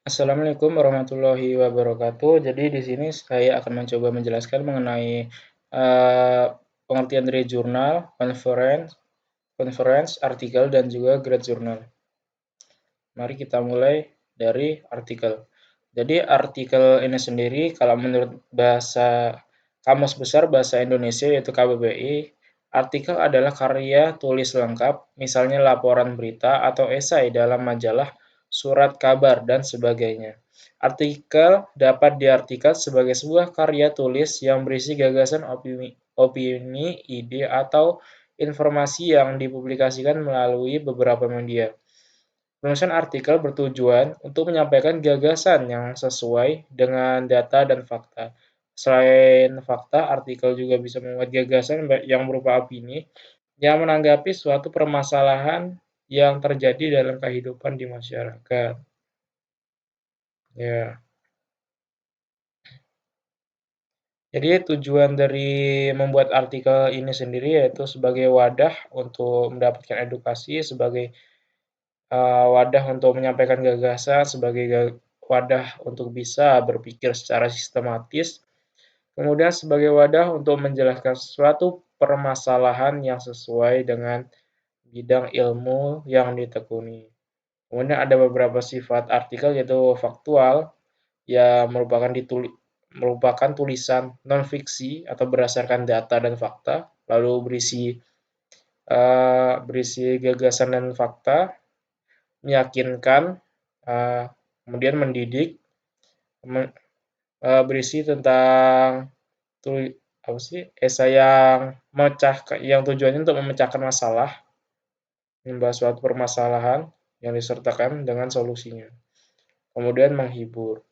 Assalamualaikum warahmatullahi wabarakatuh. Jadi di sini saya akan mencoba menjelaskan mengenai eh, pengertian dari jurnal, conference, artikel, dan juga grad jurnal. Mari kita mulai dari artikel. Jadi artikel ini sendiri kalau menurut bahasa Kamus Besar Bahasa Indonesia yaitu KBBI, artikel adalah karya tulis lengkap, misalnya laporan berita atau esai dalam majalah, surat kabar, dan sebagainya. Artikel dapat diartikan sebagai sebuah karya tulis yang berisi gagasan opini, ide, atau informasi yang dipublikasikan melalui beberapa media. Penulisan artikel bertujuan untuk menyampaikan gagasan yang sesuai dengan data dan fakta. Selain fakta, artikel juga bisa memuat gagasan yang berupa opini yang menanggapi suatu permasalahan yang terjadi dalam kehidupan di masyarakat. Ya, jadi tujuan dari membuat artikel ini sendiri yaitu sebagai wadah untuk mendapatkan edukasi, sebagai wadah untuk menyampaikan gagasan, sebagai wadah untuk bisa berpikir secara sistematis, kemudian sebagai wadah untuk menjelaskan suatu permasalahan yang sesuai dengan bidang ilmu yang ditekuni. Kemudian ada beberapa sifat artikel yaitu faktual, yang merupakan tulisan non-fiksi atau berdasarkan data dan fakta, lalu berisi gagasan dan fakta, meyakinkan, kemudian mendidik, berisi tentang apa sih esai yang tujuannya untuk memecahkan masalah, membahas suatu permasalahan yang disertakan dengan solusinya. Kemudian menghibur.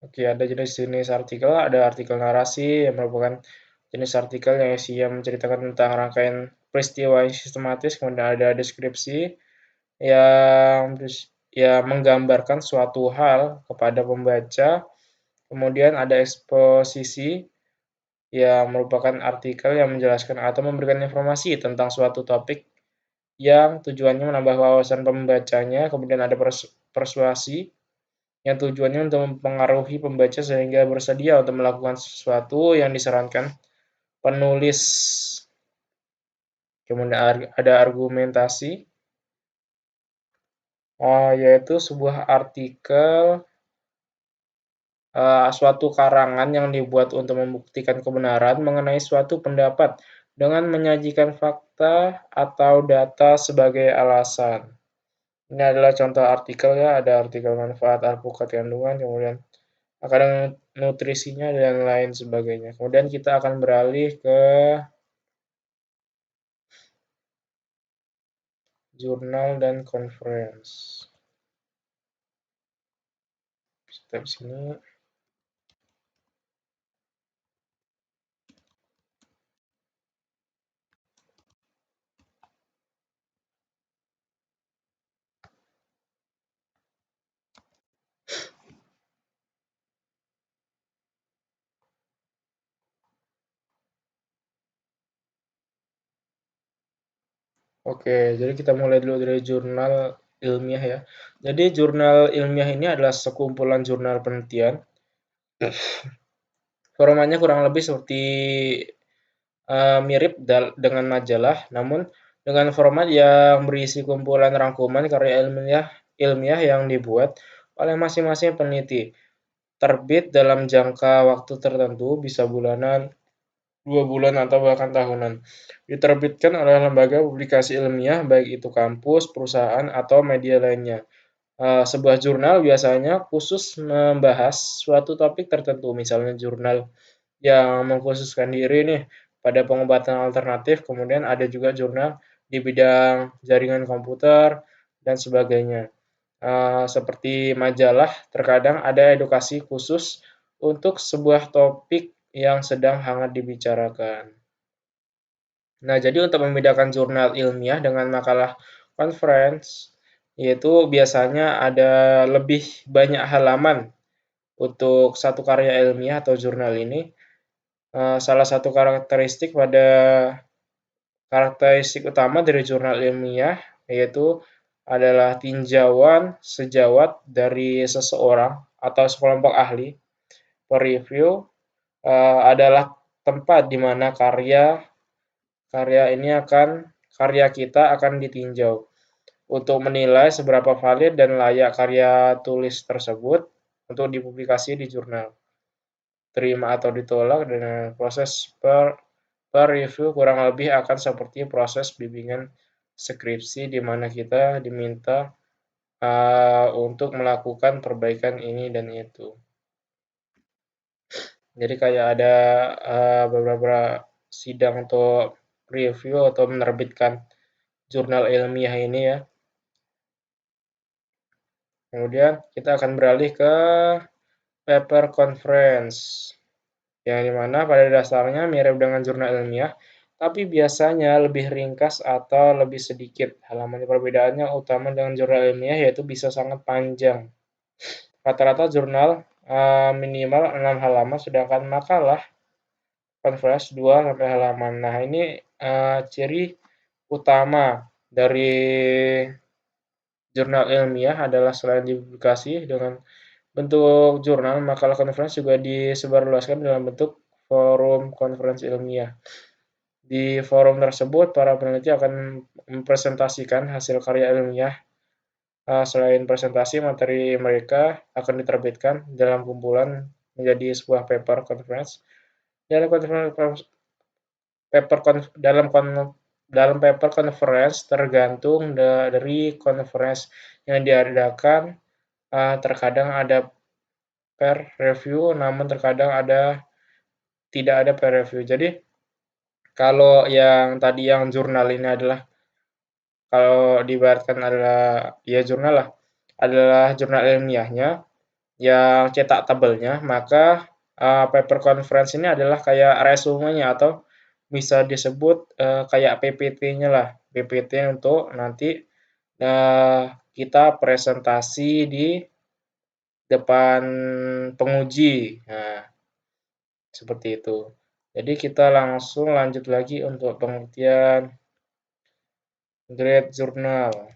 Oke, ada jenis-jenis artikel, ada artikel narasi yang merupakan jenis artikel yang isinya menceritakan tentang rangkaian peristiwa yang sistematis, kemudian ada deskripsi yang menggambarkan suatu hal kepada pembaca, kemudian ada eksposisi yang merupakan artikel yang menjelaskan atau memberikan informasi tentang suatu topik yang tujuannya menambah wawasan pembacanya, kemudian ada persuasi yang tujuannya untuk mempengaruhi pembaca sehingga bersedia untuk melakukan sesuatu yang disarankan penulis. Kemudian ada argumentasi, yaitu sebuah artikel, suatu karangan yang dibuat untuk membuktikan kebenaran mengenai suatu pendapat dengan menyajikan fakta atau data sebagai alasan. Ini adalah contoh artikel ya, ada artikel manfaat alpukat kandungan, kemudian kadang nutrisinya dan lain sebagainya. Kemudian kita akan beralih ke jurnal dan conference. Step sini. Oke, jadi kita mulai dulu dari jurnal ilmiah ya. Jadi jurnal ilmiah ini adalah sekumpulan jurnal penelitian. Formatnya kurang lebih seperti mirip dengan majalah, namun dengan format yang berisi kumpulan rangkuman karya ilmiah yang dibuat oleh masing-masing peneliti. Terbit dalam jangka waktu tertentu, bisa bulanan, 2 bulan, atau bahkan tahunan. Diterbitkan oleh lembaga publikasi ilmiah, baik itu kampus, perusahaan, atau media lainnya. Sebuah jurnal biasanya khusus membahas suatu topik tertentu, misalnya jurnal yang mengkhususkan diri nih pada pengobatan alternatif, kemudian ada juga jurnal di bidang jaringan komputer dan sebagainya. Seperti majalah, terkadang ada edukasi khusus untuk sebuah topik yang sedang hangat dibicarakan. Nah, jadi untuk membedakan jurnal ilmiah dengan makalah conference, yaitu biasanya ada lebih banyak halaman untuk satu karya ilmiah atau jurnal ini. Salah satu karakteristik pada Karakteristik utama dari jurnal ilmiah yaitu adalah tinjauan sejawat dari seseorang atau sekelompok ahli. Review adalah tempat di mana karya kita akan ditinjau untuk menilai seberapa valid dan layak karya tulis tersebut untuk dipublikasi di jurnal. Terima atau ditolak dengan proses per review kurang lebih akan seperti proses bimbingan skripsi di mana kita diminta untuk melakukan perbaikan ini dan itu. Jadi kayak ada beberapa sidang untuk review atau menerbitkan jurnal ilmiah ini ya. Kemudian kita akan beralih ke paper conference, yang dimana pada dasarnya mirip dengan jurnal ilmiah, tapi biasanya lebih ringkas atau lebih sedikit halaman. Perbedaannya utama dengan jurnal ilmiah yaitu bisa sangat panjang. Rata-rata jurnal minimal 6 halaman, sedangkan makalah conference 2-3 halaman. Nah, ini ciri utama dari jurnal ilmiah adalah selain dipublikasi dengan bentuk jurnal, makalah conference juga disebarluaskan dalam bentuk forum konferensi ilmiah. Di forum tersebut, para peneliti akan mempresentasikan hasil karya ilmiah. Selain presentasi, materi mereka akan diterbitkan dalam kumpulan menjadi sebuah paper conference. Dalam paper conference tergantung dari conference yang diadakan. Terkadang ada peer review, namun terkadang tidak ada peer review. Jadi kalau yang tadi yang jurnal ini adalah, kalau diibaratkan adalah ya jurnal lah, adalah jurnal ilmiahnya yang cetak tebelnya, maka paper conference ini adalah kayak resumenya atau bisa disebut kayak PPT-nya lah, PPT untuk nanti kita presentasi di depan penguji. Nah, seperti itu. Jadi kita langsung lanjut lagi untuk pengertian grade jurnal.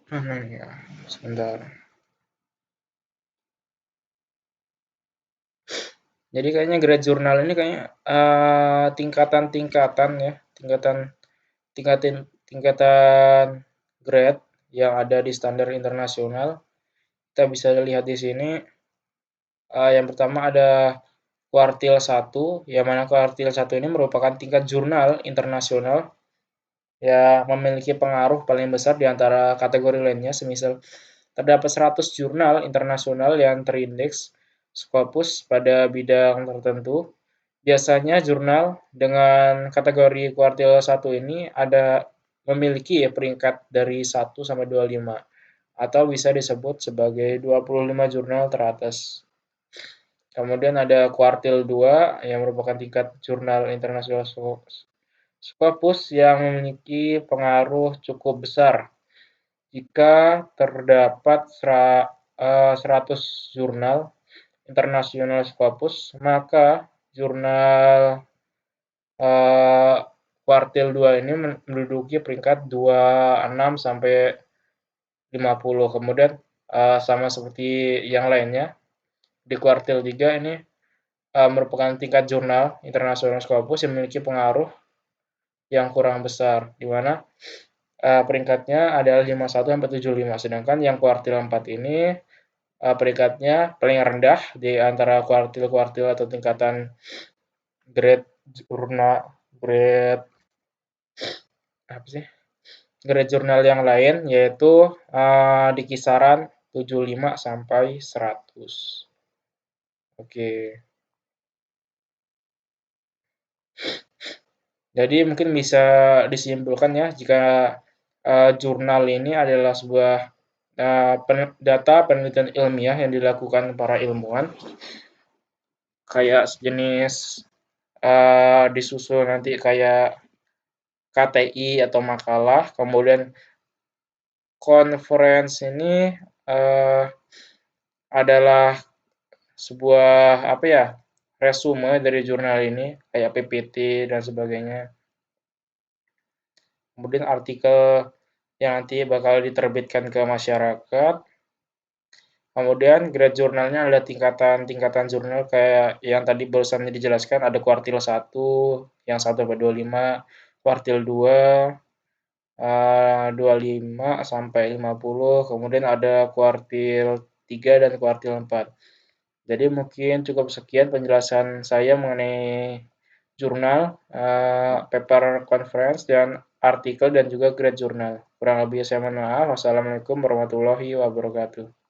Mana ya? Sebentar. Jadi kayaknya grade jurnal ini kayaknya tingkatan-tingkatan ya, tingkatan grade yang ada di standar internasional. Kita bisa lihat di sini. Yang pertama ada kuartil 1, yang mana kuartil 1 ini merupakan tingkat jurnal internasional yang memiliki pengaruh paling besar di antara kategori lainnya. Semisal terdapat 100 jurnal internasional yang terindeks Scopus pada bidang tertentu. Biasanya jurnal dengan kategori kuartil 1 ini memiliki peringkat dari 1 sampai 25 atau bisa disebut sebagai 25 jurnal teratas. Kemudian ada kuartil 2 yang merupakan tingkat jurnal internasional Scopus yang memiliki pengaruh cukup besar. Jika terdapat 100 jurnal internasional Scopus, maka jurnal kuartil 2 ini menduduki peringkat 26 sampai 50. Kemudian sama seperti yang lainnya, di kuartil 3 ini merupakan tingkat jurnal internasional Scopus yang memiliki pengaruh yang kurang besar, di mana peringkatnya adalah 51 sampai 75. Sedangkan yang kuartil 4 ini peringkatnya paling rendah di antara kuartil-kuartil atau tingkatan grade jurnal yang lain, yaitu di kisaran 75 sampai 100. Oke. Jadi mungkin bisa disimpulkan ya jika jurnal ini adalah sebuah data penelitian ilmiah yang dilakukan para ilmuwan, kayak sejenis disusul nanti kayak KTI atau makalah, kemudian conference ini uh, adalah sebuah apa ya, resume dari jurnal ini kayak PPT dan sebagainya. Kemudian artikel yang nanti bakal diterbitkan ke masyarakat. Kemudian grade jurnalnya ada tingkatan-tingkatan jurnal kayak yang tadi barusan dijelaskan, ada kuartil 1, yang 1/25, kuartil 2, 25 sampai 50, kemudian ada kuartil 3 dan kuartil 4. Jadi mungkin cukup sekian penjelasan saya mengenai jurnal, paper conference dan artikel dan juga grade jurnal. Kurang lebih saya mohon maaf. Wassalamualaikum warahmatullahi wabarakatuh.